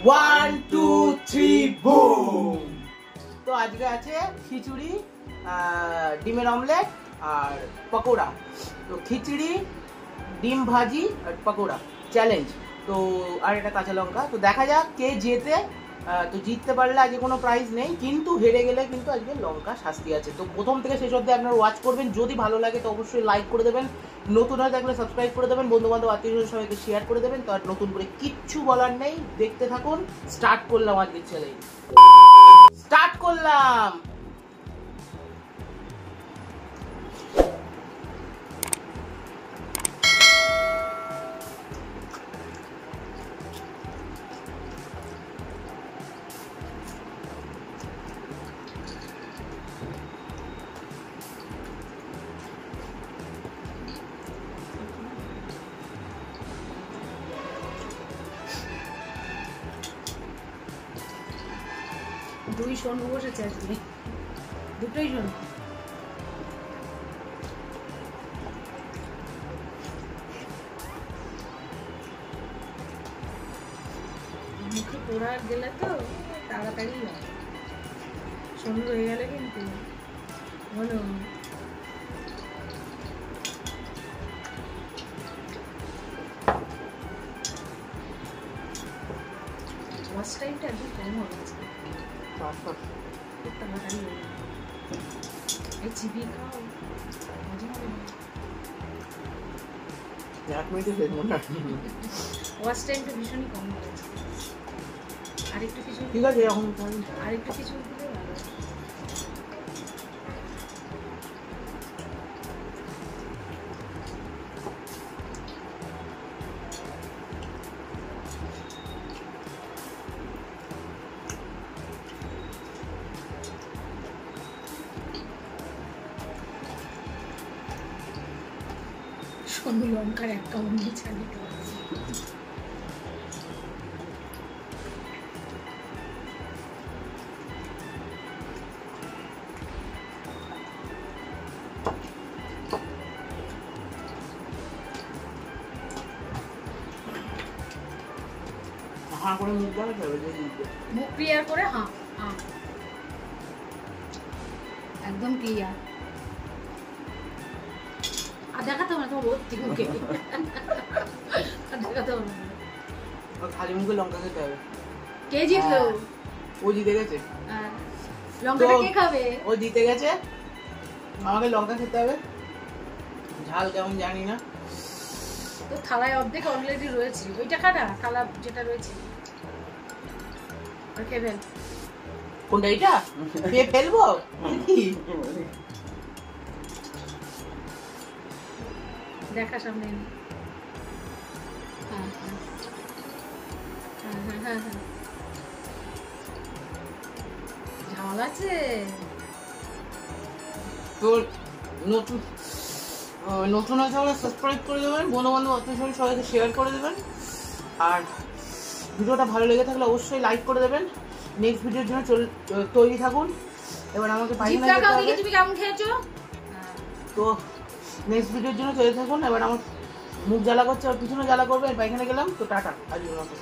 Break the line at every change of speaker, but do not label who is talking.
1 2 3 broom. তো আজকে আছে খিচুড়ি, ডিমের অমলেট আর পকোড়া। তো খিচুড়ি, ডিম ভাজি আর পকোড়া চ্যালেঞ্জ। তো আর এটা কাঁচা লঙ্কা। তো দেখা যাক কে জেতে। তো জিততে পারলে আজকে কোনো প্রাইজ নেই, কিন্তু হেরে গেলে কিন্তু আজকে লঙ্কা শাস্তি আছে। তো প্রথম থেকে শেষ অবধি আপনারা ওয়াচ করবেন। যদি ভালো লাগে তো অবশ্যই লাইক করে দেবেন, নতুন হয়ে থাকলে সাবস্ক্রাইব করে দেবেন, বন্ধু বান্ধব আত্মীয় সবাইকে শেয়ার করে দেবেন। তো আর নতুন করে কিচ্ছু বলার নেই, দেখতে থাকুন। স্টার্ট করলাম আজকের চ্যালেঞ্জ, স্টার্ট করলাম।
দুই শোনো বসেছে আজকে, দুটোই শোনো। মুখে পোড়া গেলে তো তাড়াতাড়ি হয়, শোনো রয়ে গেলে কিন্তু বলো। ওয়াচ টাইমটা একদম কম হবে আজকে, খুব তাড়াতাড়ি হয়ে যাবে। এই চিবিয়ে খাও, মজা হবে না।
1 মিনিটে শেষ মনে হয়।
ওয়াচ টাইমটা ভীষণই কম হয়েছে। আরেকটু কিছু
ঠিক আছে, এখন
আরেকটু কিছু দিলে ভালো। শোনো লঙ্কার এক কামড় ছাড়ি তো
হ্যাঁ করে মুখ দেওয়া যাবে,
মুখ ক্লিয়ার করে। হ্যাঁ হ্যাঁ, একদম ক্লিয়ার। আর দেখাতে হবে না তোমার ভর্তি মুখে, আর দেখাতে হবে না।
খালি মুখে লঙ্কা খেতে হবে।
কে জিতলো?
ও জিতে গেছে।
লঙ্কাটা কে খাবে?
ও জিতে গেছে, আমাকে লঙ্কা খেতে হবে। ঝাল কেমন জানি না।
তো থালায় অর্ধেক অলরেডি রয়েছে, ওইটা খানা থালা যেটা রয়েছে খেয়ে ফেল।
কোনটা? এইটা খেয়ে ফেলবো?
দেখা সামনে। হ্যাঁ হ্যাঁ হ্যাঁ হ্যাঁ হ্যাঁ, ঝাল আছে।
তোর নতুন হয়েছে বলে সাবস্ক্রাইব করে দেবেন, বন্ধু বান্ধব আত্মীয় সবাইকে শেয়ার করে দেবেন। আর ভিডিওটা ভালো লেগে থাকলে অবশ্যই লাইক করে দেবেন। নেক্সট ভিডিওর জন্য তৈরি থাকুন। এবার আমাকে পায়খানা যেতে হবে।
তুমি কেমন খেয়েছো?
তো নেক্সট ভিডিওর জন্য তৈরি থাকুন। এবার আমার মুখ জ্বালা করছে আর পিছনে জ্বালা করবে, পায়খানা গেলাম। তো টাটা, আজকের মতো।